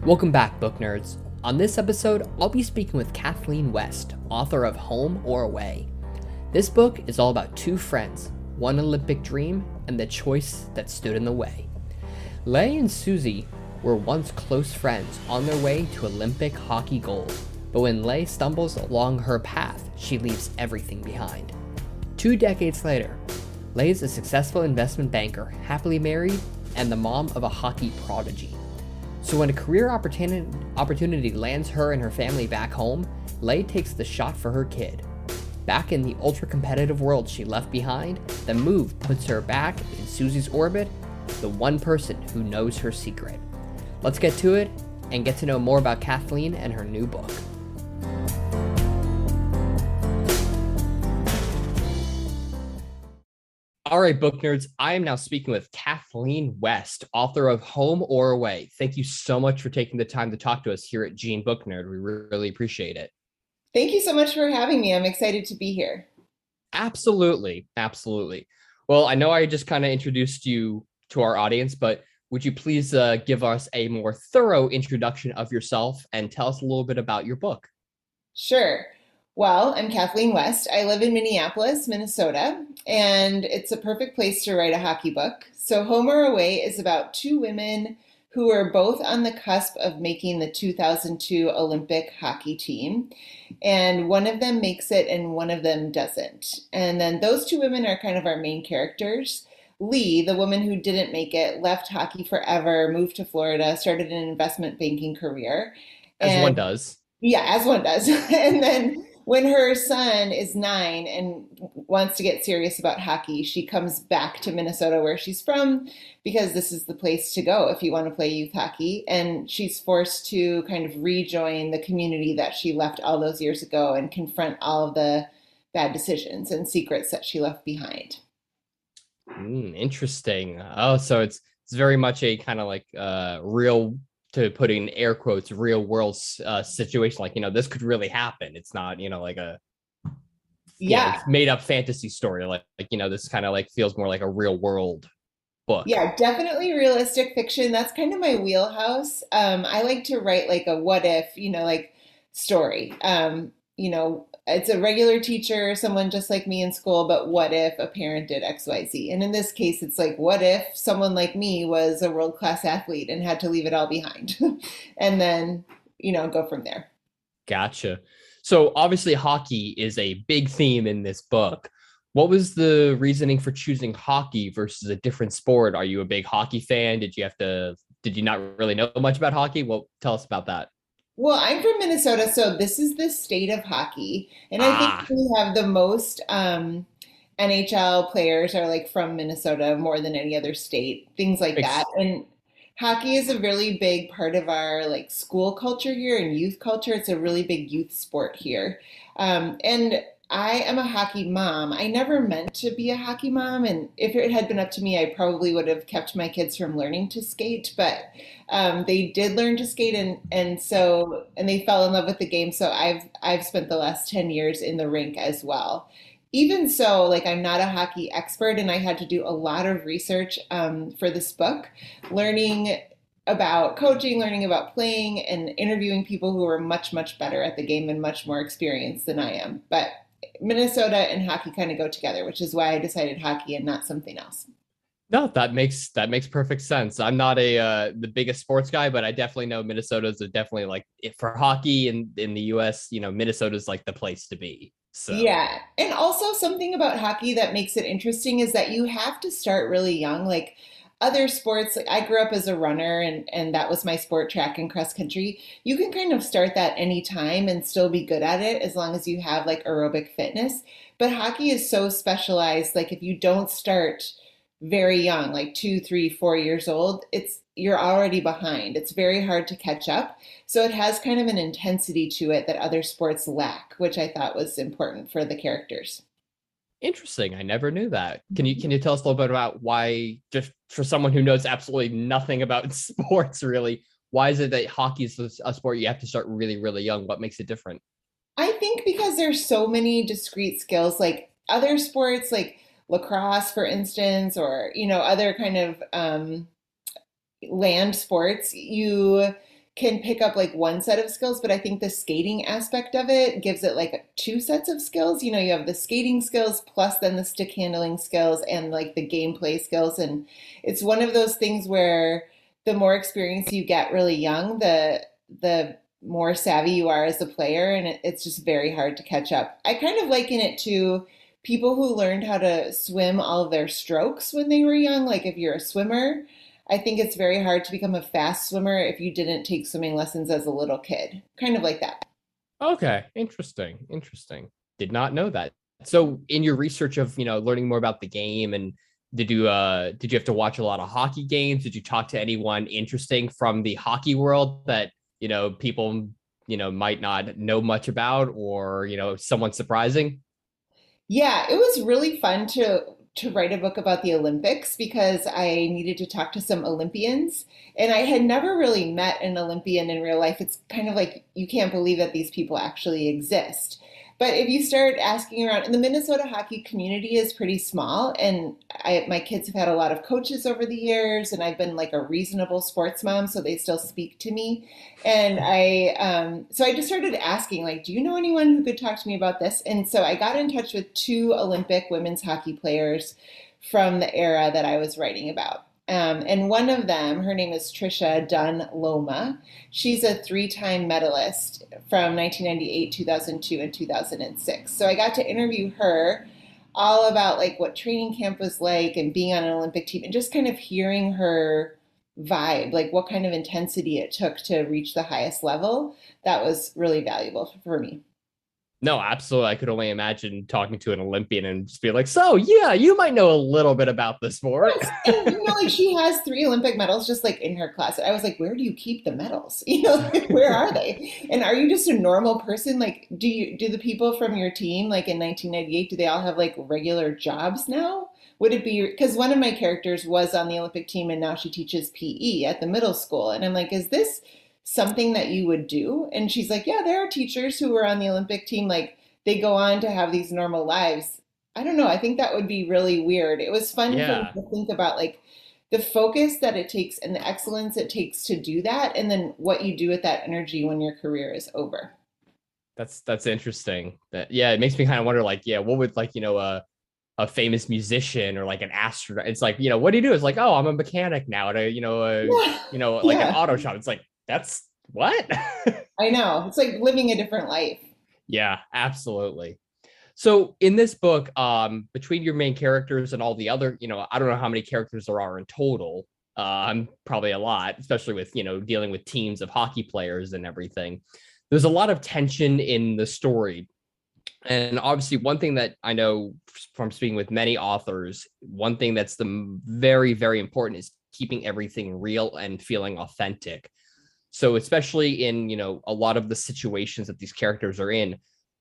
Welcome back, book nerds. On this episode, I'll be speaking with Kathleen West, author of Home or Away. This book is all about two friends, one Olympic dream, and the choice that stood in the way. Leigh and Susie were once close friends on their way to Olympic hockey gold, but when Leigh stumbles along her path, she leaves everything behind. 2 decades later, Leigh is a successful investment banker, happily married, and the mom of a hockey prodigy. So when a career opportunity lands her and her family back home, Leigh takes the shot for her kid. Back in the ultra-competitive world she left behind, the move puts her back in Susie's orbit, the one person who knows her secret. Let's get to it and get to know more about Kathleen and her new book. All right, book nerds, I am now speaking with Kathleen West, author of Home or Away. Thank you so much for taking the time to talk to us here at JeanBookNerd. We really appreciate it. Thank you so much for having me. I'm excited to be here. Absolutely. Well, I know I just kind of introduced you to our audience, but would you please give us a more thorough introduction of yourself and tell us a little bit about your book? Sure. Well, I'm Kathleen West. I live in Minneapolis, Minnesota, and it's a perfect place to write a hockey book. So, Home or Away is about two women who are both on the cusp of making the 2002 Olympic hockey team. And one of them makes it and one of them doesn't. And then those two women are kind of our main characters. Lee, the woman who didn't make it, left hockey forever, moved to Florida, started an investment banking career. As one And does. yeah, as one does. And then when her son is 9 and wants to get serious about hockey, she comes back to Minnesota where she's from because this is the place to go if you want to play youth hockey. And she's forced to kind of rejoin the community that she left all those years ago and confront all of the bad decisions and secrets that she left behind. Interesting. Oh, so it's very much a kind of like real, to put in air quotes, real world situation. Like, this could really happen. It's not, like a, Yeah, made up fantasy story. This kind of like feels more like a real world book. yeah, definitely realistic fiction. That's kind of my wheelhouse. I like to write like a what if, like story. It's a regular teacher, someone just like me in school, but what if a parent did XYZ? And in this case, it's like, what if someone like me was a world-class athlete and had to leave it all behind? And then, go from there. Gotcha. So obviously hockey is a big theme in this book. What was the reasoning for choosing hockey versus a different sport? Are you a big hockey fan? Did you not really know much about hockey? Well, tell us about that. Well, I'm from Minnesota, so this is the state of hockey. And I think Ah, we have the most NHL players are like from Minnesota more than any other state, things like that. ex- And hockey is a really big part of our like school culture here and youth culture. It's a really big youth sport here. And I am a hockey mom. I never meant to be a hockey mom, and if it had been up to me, I probably would have kept my kids from learning to skate. But they did learn to skate, and they fell in love with the game. So I've spent the last 10 years in the rink as well. Even so, like I'm not a hockey expert, and I had to do a lot of research for this book, learning about coaching, learning about playing, and interviewing people who are much, much better at the game and much more experienced than I am. But Minnesota and hockey kind of go together, which is why I decided hockey and not something else. no, that makes perfect sense. I'm not a the biggest sports guy, but I definitely know Minnesota's definitely like if for hockey in the US, Minnesota's like the place to be. So Yeah. And also something about hockey that makes it interesting is that you have to start really young. Like other sports, like I grew up as a runner and that was my sport, track and cross country. You can kind of start that anytime and still be good at it as long as you have like aerobic fitness. But hockey is so specialized. Like if you don't start very young, like 2, 3, 4 years old, you're already behind. It's very hard to catch up. So it has kind of an intensity to it that other sports lack, which I thought was important for the characters. interesting. I never knew that. Can you tell us a little bit about why, just for someone who knows absolutely nothing about sports, really, why is it that hockey is a sport you have to start really, really young? What makes it different? I think because there's so many discrete skills, like other sports, like lacrosse, for instance, or other kind of land sports, can pick up like one set of skills, but I think the skating aspect of it gives it like two sets of skills. You know, you have the skating skills plus then the stick handling skills and like the gameplay skills. And it's one of those things where the more experience you get really young, the more savvy you are as a player, and it's just very hard to catch up. I kind of liken it to people who learned how to swim all of their strokes when they were young. Like if you're a swimmer, I think it's very hard to become a fast swimmer if you didn't take swimming lessons as a little kid. Kind of like that. Okay, interesting, interesting. Did not know that. So in your research of, learning more about the game, and did you have to watch a lot of hockey games? Did you talk to anyone interesting from the hockey world that, people, might not know much about, or, someone surprising? Yeah, it was really fun to write a book about the Olympics because I needed to talk to some Olympians, and I had never really met an Olympian in real life. It's kind of like you can't believe that these people actually exist. But if you start asking around, and the Minnesota hockey community is pretty small, and my kids have had a lot of coaches over the years, and I've been like a reasonable sports mom, so they still speak to me. And so I just started asking, like, do you know anyone who could talk to me about this? And so I got in touch with two Olympic women's hockey players from the era that I was writing about. And one of them, her name is Trisha Dunn Loma. She's a three-time medalist from 1998, 2002, and 2006. So I got to interview her all about like what training camp was like and being on an Olympic team and just kind of hearing her vibe, like what kind of intensity it took to reach the highest level. That was really valuable for me. No, absolutely. I could only imagine talking to an Olympian and just be like, so yeah, you might know a little bit about the sport. Yes. And like she has three Olympic medals just like in her closet. I was like, where do you keep the medals? Like, where are they? And are you just a normal person? Like, do the people from your team, like in 1998, do they all have like regular jobs now? Would it be because one of my characters was on the Olympic team and now she teaches PE at the middle school. And I'm like, is this something that you would do? And she's like, yeah, there are teachers who were on the Olympic team. Like they go on to have these normal lives. I don't know. I think that would be really weird. It was fun for me Yeah, to think about like the focus that it takes and the excellence it takes to do that, and then what you do with that energy when your career is over. that's interesting. That yeah, it makes me kind of wonder, like, yeah, what would like, a famous musician or like an astronaut. It's like, what do you do? It's like, oh, I'm a mechanic now at a, Yeah, like an yeah, auto shop. It's like, that's what? I know. It's like living a different life. Yeah, absolutely. So in this book, between your main characters and all the other, I don't know how many characters there are in total. Probably a lot, especially with, dealing with teams of hockey players and everything. There's a lot of tension in the story. And obviously, one thing that I know from speaking with many authors, one thing that's the very, very important is keeping everything real and feeling authentic. So, especially in, a lot of the situations that these characters are in,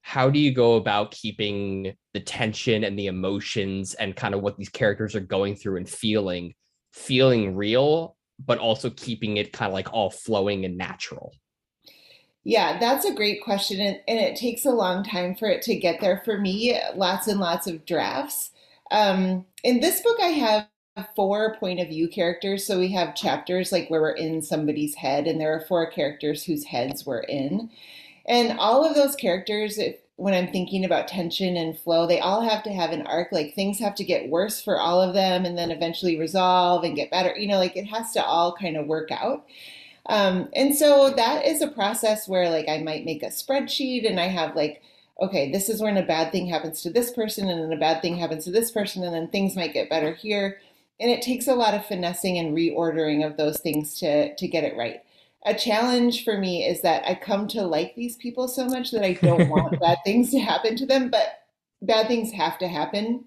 how do you go about keeping the tension and the emotions and kind of what these characters are going through and feeling real, but also keeping it kind of like all flowing and natural? Yeah, that's a great question. And it takes a long time for it to get there for me, lots and lots of drafts. In this book, I have four point of view characters. So we have chapters like where we're in somebody's head, and there are four characters whose heads we're in. And all of those characters, when I'm thinking about tension and flow, they all have to have an arc. Like things have to get worse for all of them and then eventually resolve and get better. Like it has to all kind of work out. And so that is a process where like I might make a spreadsheet and I have like, okay, this is when a bad thing happens to this person and then a bad thing happens to this person and then things might get better here. And it takes a lot of finessing and reordering of those things to get it right. A challenge for me is that I come to like these people so much that I don't want bad things to happen to them, but bad things have to happen.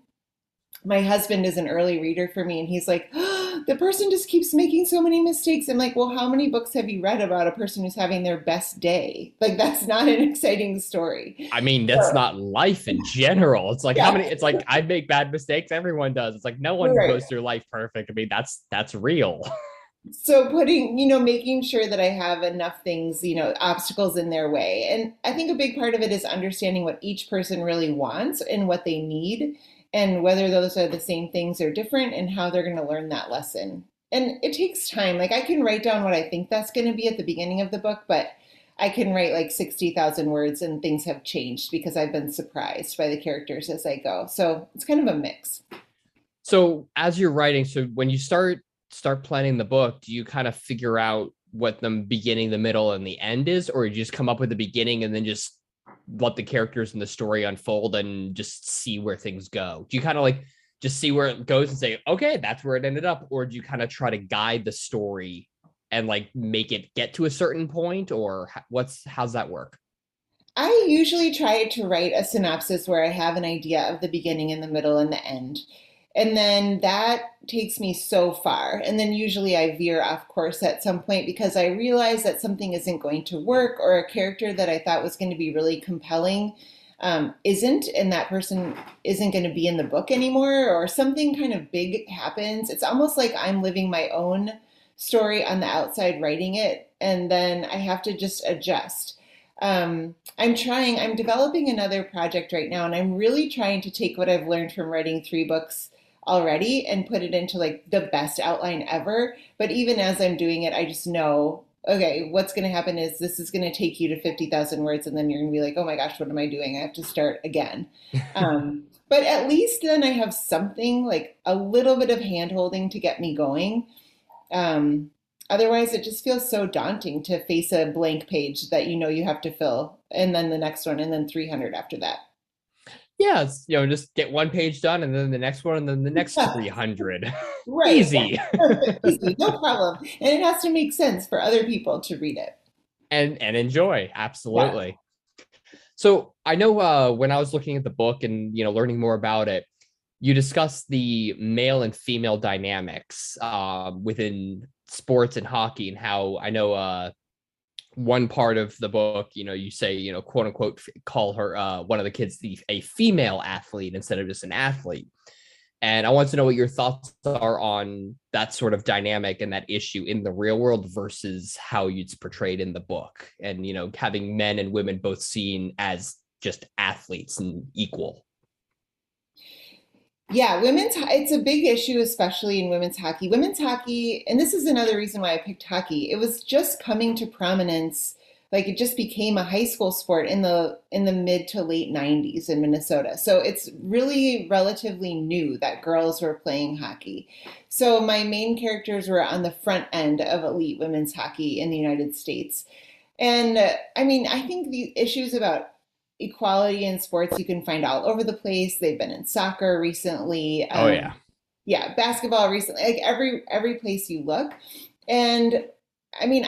My husband is an early reader for me, and he's like, oh, the person just keeps making so many mistakes. I'm like, well, how many books have you read about a person who's having their best day? Like, that's not an exciting story. I mean, that's So, not life in general. It's like how yeah, many, it's like I make bad mistakes. Everyone does. It's like no one right. goes through life perfect. I mean, that's real. So putting, making sure that I have enough things, obstacles in their way. And I think a big part of it is understanding what each person really wants and what they need and whether those are the same things or different and how they're going to learn that lesson. And it takes time. Like I can write down what I think that's going to be at the beginning of the book, but I can write like 60,000 words and things have changed because I've been surprised by the characters as I go. So it's kind of a mix. So as you're writing, so when you start planning the book, do you kind of figure out what the beginning, the middle, and the end is, or you just come up with the beginning and then just let the characters in the story unfold and just see where things go? Do you kind of like just see where it goes and say, okay, that's where it ended up, or do you kind of try to guide the story and like make it get to a certain point, or how's that work? I usually try to write a synopsis where I have an idea of the beginning and the middle and the end. And then that takes me so far. And then usually I veer off course at some point because I realize that something isn't going to work or a character that I thought was going to be really compelling isn't, and that person isn't going to be in the book anymore, or something kind of big happens. It's almost like I'm living my own story on the outside, writing it, and then I have to just adjust. I'm developing another project right now, and I'm really trying to take what I've learned from writing three books already and put it into like the best outline ever. But even as I'm doing it, I just know, okay, what's going to happen is this is going to take you to 50,000 words, and then you're going to be like, oh my gosh, what am I doing? I have to start again. But at least then I have something like a little bit of hand holding to get me going. Um, Otherwise, it just feels so daunting to face a blank page that you know you have to fill, and then the next one, and then 300 after that. Yeah, just get one page done and then the next one and then the next 300. Right. Easy. Perfect. Easy. No problem. And it has to make sense for other people to read it. And enjoy. Yeah. Absolutely. So I know when I was looking at the book and learning more about it, you discussed the male and female dynamics within sports and hockey, and how I know one part of the book, you say, quote unquote, call her one of the kids a female athlete instead of just an athlete. And I want to know what your thoughts are on that sort of dynamic and that issue in the real world versus how it's portrayed in the book. And, having men and women both seen as just athletes and equal. Yeah, it's a big issue, especially in women's hockey. Women's hockey, and this is another reason why I picked hockey. It was just coming to prominence, like it just became a high school sport in the mid to late 90s in Minnesota. So it's really relatively new that girls were playing hockey. So my main characters were on the front end of elite women's hockey in the United States. And I mean, I think the issues about equality in sports you can find all over the place. They've been in soccer recently. Oh, yeah. Yeah, basketball recently. Like every place you look. And I mean, I